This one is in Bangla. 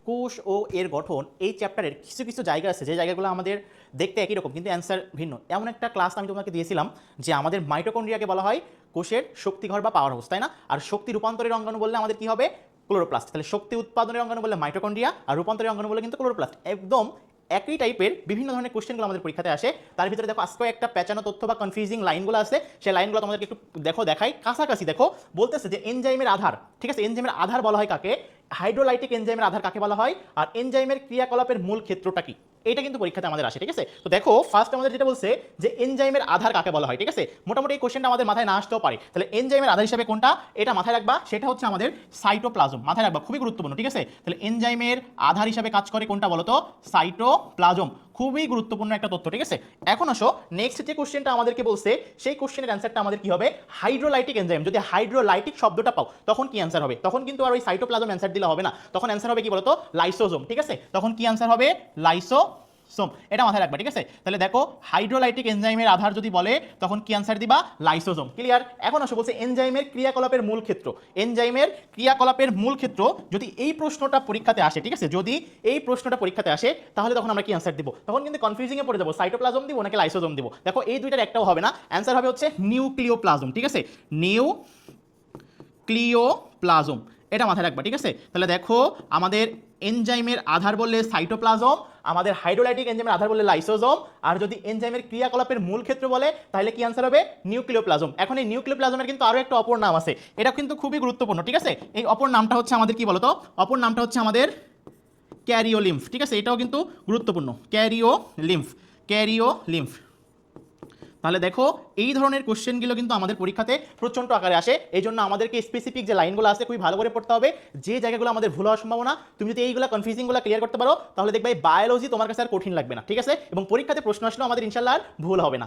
কোষ ও এর গঠন এই চ্যাপ্টারের কিছু কিছু জায়গা আছে যে জায়গাগুলো আমাদের দেখতে একই রকম কিন্তু অ্যান্সার ভিন্ন। এমন একটা ক্লাস আমি তোমাকে দিয়েছিলাম যে আমাদের মাইটোকন্ড্রিয়াকে বলা হয় কোষের শক্তিঘর বা পাওয়ার হাউস, তাই না? আর শক্তি রূপান্তরের অঙ্গাণু বললে আমাদের কি হবে? ক্লোরোপ্লাস্ট। তাহলে শক্তি উৎপাদনের অঙ্গাণু বললে মাইটোকন্ড্রিয়া, আর রূপান্তরের অঙ্গাণু বলে কিন্তু ক্লোরোপ্লাস্ট। একদম একই টাইপের বিভিন্ন ধরনের কোশ্চেনগুলো আমাদের পরীক্ষাতে আসে। তার ভিতরে দেখো আজকে একটা পেঁচানো তথ্য বা কনফিউজিং লাইনগুলো আছে, সেই লাইনগুলো তোমাদেরকে একটু দেখাই কাছাকাছি। দেখো বলতেছে যে এনজাইমের আধার, ঠিক আছে, এনজাইমের আধার বলা হয় কাকে? হাইড্রোলাইটিক এনজাইমের আধার কাকে বলা হয়? আর এনজাইমের ক্রিয়াকলাপের মূল ক্ষেত্রটা কি? এটা কিন্তু পরীক্ষাতে আমাদের আসে, ঠিক আছে? তো দেখো ফার্স্ট আমাদের যেটা বলছে যে এনজাইমের আধার কাকে বলা হয়, ঠিক আছে? মোটামুটি এই কোশ্চেনটা আমাদের মাথায় না আসতেও পারে। তাহলে এনজাইমের আধার হিসেবে কোনটা এটা মাথায় রাখবা, সেটা হচ্ছে আমাদের সাইটোপ্লাজম। মাথায় রাখবা, খুবই গুরুত্বপূর্ণ, ঠিক আছে? তাহলে এনজাইমের আধার হিসেবে কাজ করে কোনটা বলো তো? সাইটোপ্লাজম। খুবই গুরুত্বপূর্ণ একটা তথ্য, ঠিক আছে? এখন আসো নেক্সট যে কোশ্চেনটা আমাদেরকে বলছে সেই কোশ্চেনের অ্যান্সারটা আমাদের কি হবে? Hydrolytic enzyme. যদি হাইড্রোলাইটিক শব্দটা পাও তখন কি অ্যান্সার হবে? তখন কিন্তু আর ওই সাইটোপ্লাজম অ্যান্সার দিলে হবে না, তখন অ্যান্সার হবে কি বলতো? লাইসোজোম, ঠিক আছে? তখন কি অ্যান্সার হবে? লাইসোজোম। এটা মাথায় রাখবা, ঠিক আছে? তাহলে দেখো হাইড্রোলাইটিক এনজাইমের আধার যদি বলে তখন কি অ্যান্সার দিবা? লাইসোজোম। ক্লিয়ার? এখন আসো বলছে এনজাইমের ক্রিয়াকলাপের মূল ক্ষেত্র। এনজাইমের ক্রিয়াকলাপের মূল ক্ষেত্র যদি এই প্রশ্নটা পরীক্ষাতে আসে, ঠিক আছে, যদি এই প্রশ্নটা পরীক্ষাতে আসে তাহলে তখন আমরা কি অ্যান্সার দিব? তখন কিন্তু কনফিউজিং এ পড়ে যাবো, সাইটোপ্লাজম দিব নাকি লাইসোজোম দিব। দেখো এই দুইটার একটাও হবে না, অ্যান্সার হবে হচ্ছে নিউক্লিওপ্লাজম, ঠিক আছে? নিউক্লিওপ্লাজম, এটা মাথায় রাখবা, ঠিক আছে? তাহলে দেখো আমাদের এনজাইমের আধার বললে সাইটোপ্লাজম, আমাদের হাইড্রোলাইটিক এনজাইমের আধার বললে লাইসোজোম, আর যদি এনজাইমের ক্রিয়াকলাপের মূল ক্ষেত্র বলে তাহলে কি অ্যান্সার হবে? নিউক্লিওপ্লাজম। এখন এই নিউক্লিওপ্লাজমের কিন্তু আরও একটা অপর নাম আছে, এটা কিন্তু খুবই গুরুত্বপূর্ণ, ঠিক আছে? এই অপর নামটা হচ্ছে আমাদের কি বলতো? অপর নামটা হচ্ছে আমাদের ক্যারিওলিম্ফ, ঠিক আছে? এটাও কিন্তু গুরুত্বপূর্ণ, ক্যারিওলিম্ফ। তাহলে দেখো এই ধরনের কোশ্চেনগুলো কিন্তু আমাদের পরীক্ষাতে প্রচণ্ড আকারে আসে। এই জন্য আমাদেরকে স্পেসিফিক যে লাইনগুলো আছে খুবই ভালো করে পড়তে হবে, যে জায়গাগুলো আমাদের ভুল হওয়ার সম্ভাবনা। তুমি যদি এইগুলো কনফিউজিংগুলো ক্লিয়ার করতে পারো তাহলে দেখবে বায়োলজি তোমার কাছে আর কঠিন লাগবে না, ঠিক আছে? এবং পরীক্ষাতে প্রশ্ন আসলেও আমাদের ইনশাল্লাহ আর ভুল হবে না।